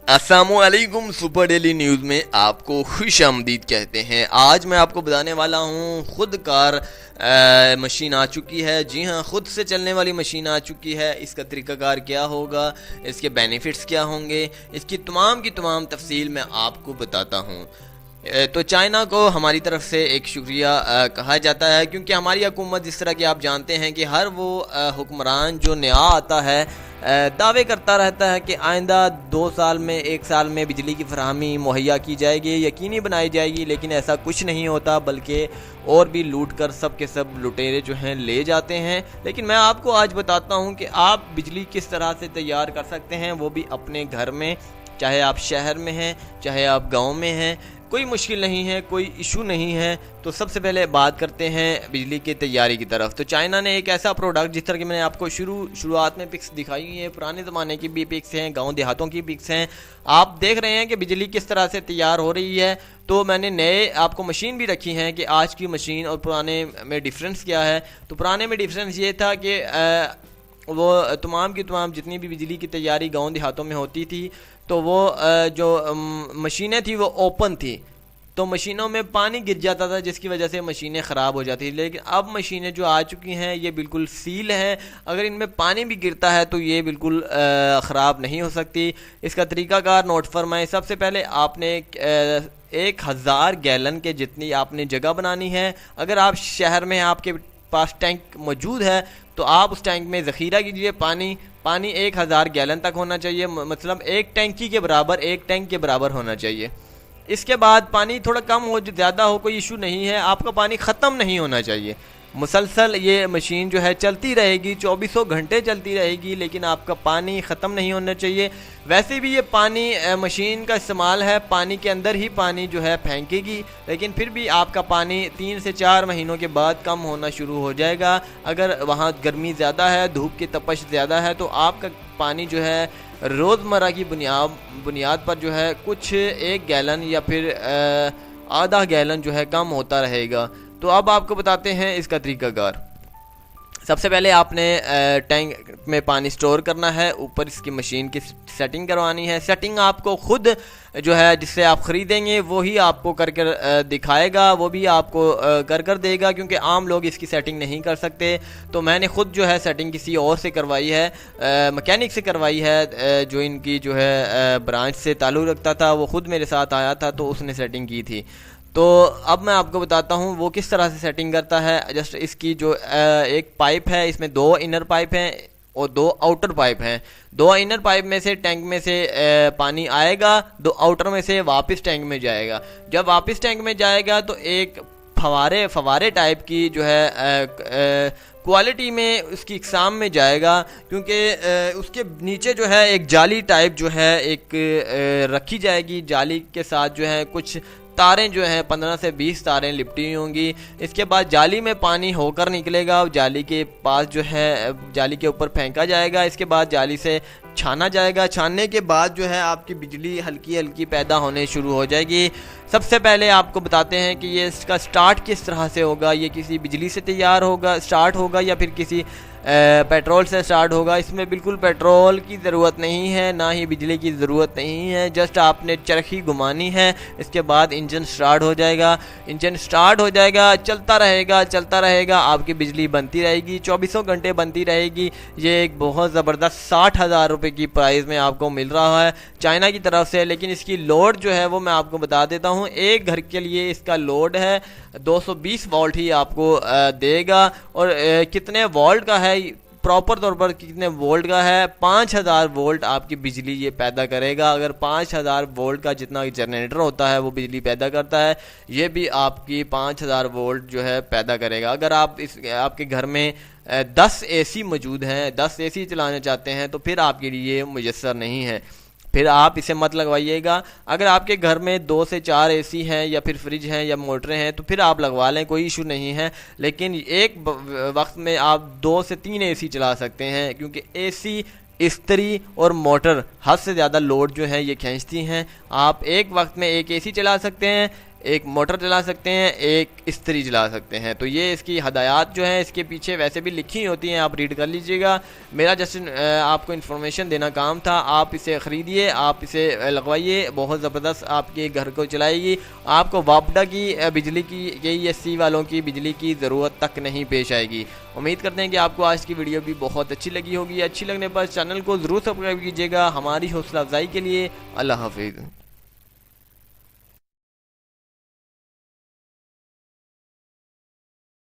अस्सलामुअलैकुम। Super daily news में आपको खुश आमदीद कहते हैं। आज मैं आपको बताने वाला हूँ खुद कार मशीन आ चुकी है। जी हाँ, खुद से चलने वाली मशीन आ चुकी है। इसका तरीक़ाकार क्या होगा, इसके बेनिफिट्स क्या होंगे, इसकी की तमाम तफसील मैं आपको बताता हूँ। तो चाइना को हमारी तरफ से एक शुक्रिया कहा जाता है, क्योंकि हमारी हुकूमत जिस तरह कि आप जानते हैं कि हर वो हुक्मरान जो नया आता है दावे करता रहता है कि आइंदा 2 साल में 1 साल में बिजली की फराहमी मुहैया की जाएगी, यकीनी बनाई जाएगी, लेकिन ऐसा कुछ नहीं होता, बल्कि और भी लूट कर सब के सब लुटेरे जो हैं ले जाते हैं। लेकिन मैं आपको आज बताता हूँ कि आप बिजली किस तरह से तैयार कर सकते हैं, वो भी अपने घर में, चाहे आप शहर में हैं चाहे आप गाँव में हैं। कोई मुश्किल नहीं है, कोई इशू नहीं है। तो सबसे पहले बात करते हैं बिजली की तैयारी की तरफ। तो चाइना ने एक ऐसा प्रोडक्ट, जिस तरह की मैंने आपको शुरुआत में पिक्स दिखाई हुई हैं, पुराने ज़माने की भी पिक्स हैं, गांव देहातों की पिक्स हैं, आप देख रहे हैं कि बिजली किस तरह से तैयार हो रही है। तो मैंने नए आपको मशीन भी रखी हैं कि आज की मशीन और पुराने में डिफरेंस क्या है। तो पुराने में डिफरेंस ये था कि वो तमाम की तमाम जितनी भी बिजली की तैयारी गांव देहातों में होती थी, तो वो जो मशीनें थी वो ओपन थी, तो मशीनों में पानी गिर जाता था, जिसकी वजह से मशीनें ख़राब हो जाती थी। लेकिन अब मशीनें जो आ चुकी हैं ये बिल्कुल सील हैं, अगर इनमें पानी भी गिरता है तो ये बिल्कुल ख़राब नहीं हो सकती। इसका तरीक़ाकार नोट फरमाएं। सबसे पहले आपने 1000 गैलन के जितनी आपने जगह बनानी है। अगर आप शहर में आपके पास टैंक मौजूद है तो आप उस टैंक में ज़ख़ीरा कीजिए पानी 1000 गैलन तक होना चाहिए, मतलब एक टैंकी के बराबर, एक टैंक के बराबर होना चाहिए। इसके बाद पानी थोड़ा कम हो ज़्यादा हो कोई इशू नहीं है, आपका पानी ख़त्म नहीं होना चाहिए। मुसलसल ये मशीन जो है चलती रहेगी, 24 घंटे चलती रहेगी, लेकिन आपका पानी ख़त्म नहीं होना चाहिए। वैसे भी ये पानी मशीन का इस्तेमाल है, पानी के अंदर ही पानी जो है फेंकेगी, लेकिन फिर भी आपका पानी 3 से 4 महीनों के बाद कम होना शुरू हो जाएगा। अगर वहाँ गर्मी ज़्यादा है, धूप की तपश ज़्यादा है, तो आपका पानी जो है रोज़मर्रा की बुनियाद पर जो है कुछ 1 गैलन या फिर आधा गैलन जो है कम होता रहेगा। तो अब आपको बताते हैं इसका तरीक़ाकार। सबसे पहले आपने टैंक में पानी स्टोर करना है, ऊपर इसकी मशीन की सेटिंग करवानी है। सेटिंग आपको खुद जो है जिससे आप ख़रीदेंगे वही आपको कर दिखाएगा, वो भी आपको कर देगा, क्योंकि आम लोग इसकी सेटिंग नहीं कर सकते। तो मैंने ख़ुद जो है सेटिंग किसी और से करवाई है, मैकेनिक से करवाई है, जो इनकी जो है ब्रांच से ताल्लुक़ रखता था, वो ख़ुद मेरे साथ आया था, तो उसने सेटिंग की थी। तो अब मैं आपको बताता हूँ वो किस तरह से सेटिंग करता है। जस्ट इसकी जो एक पाइप है, इसमें 2 इनर पाइप हैं और 2 आउटर पाइप हैं। 2 इनर पाइप में से टैंक में से पानी आएगा, 2 आउटर में से वापस टैंक में जाएगा। जब वापस टैंक में जाएगा तो एक फवारे टाइप की जो है क्वालिटी में उसकी इकसाम में जाएगा, क्योंकि उसके नीचे जो है एक जाली टाइप जो है एक रखी जाएगी। जाली के साथ जो है कुछ तारें जो हैं 15 से 20 तारें लिपटी होंगी। इसके बाद जाली में पानी होकर निकलेगा, जाली के पास जो है जाली के ऊपर फेंका जाएगा। इसके बाद जाली से छाना जाएगा। छानने के बाद जो है आपकी बिजली हल्की हल्की पैदा होने शुरू हो जाएगी। सबसे पहले आपको बताते हैं कि ये इसका स्टार्ट किस तरह से होगा। ये किसी बिजली से तैयार होगा, स्टार्ट होगा, या फिर किसी पेट्रोल से स्टार्ट होगा। इसमें बिल्कुल पेट्रोल की ज़रूरत नहीं है, ना ही बिजली की ज़रूरत नहीं है। जस्ट आपने चरखी घुमानी है, इसके बाद इंजन स्टार्ट हो जाएगा। इंजन स्टार्ट हो जाएगा, चलता रहेगा, आपकी बिजली बनती रहेगी, 24 घंटे बनती रहेगी। ये एक बहुत ज़बरदस्त 60,000 रुपये की प्राइस में आपको मिल रहा है चाइना की तरफ से। लेकिन इसकी लोड जो है वो मैं आपको बता देता हूँ। एक घर के लिए इसका लोड है 220 वोल्ट ही आपको देगा। और कितने वोल्ट का है, प्रॉपर तौर पर कितने वोल्ट का है, 5000 वोल्ट आपकी बिजली ये पैदा करेगा। अगर 5000 वोल्ट का जितना जनरेटर होता है वो बिजली पैदा करता है, ये भी आपकी 5000 वोल्ट जो है पैदा करेगा। अगर आप आपके घर में 10 एसी मौजूद हैं, 10 एसी चलाना चाहते हैं, तो फिर आपके लिए मुयस्सर नहीं है, फिर आप इसे मत लगवाइएगा। अगर आपके घर में 2 से 4 एसी हैं या फिर फ्रिज हैं या मोटरें हैं तो फिर आप लगवा लें, कोई इशू नहीं है। लेकिन एक वक्त में आप 2 से 3 एसी चला सकते हैं, क्योंकि एसी, इस्त्री और मोटर हद से ज़्यादा लोड जो है ये खींचती हैं। आप एक वक्त में एक एसी चला सकते हैं, एक मोटर चला सकते हैं, एक इस्त्री चला सकते हैं। तो ये इसकी हदायत जो है इसके पीछे वैसे भी लिखी होती हैं, आप रीड कर लीजिएगा। मेरा जस्ट आपको इन्फॉर्मेशन देना काम था। आप इसे ख़रीदिए, आप इसे लगवाइए, बहुत ज़बरदस्त आपके घर को चलाएगी। आपको वापडा की बिजली की AESC वालों की बिजली की ज़रूरत तक नहीं पेश आएगी। उम्मीद करते हैं कि आपको आज की वीडियो भी बहुत अच्छी लगी होगी। अच्छी लगने पर चैनल को ज़रूर सब्सक्राइब कीजिएगा हमारी हौसला अफजाई के लिए। अल्लाह हाफिज़।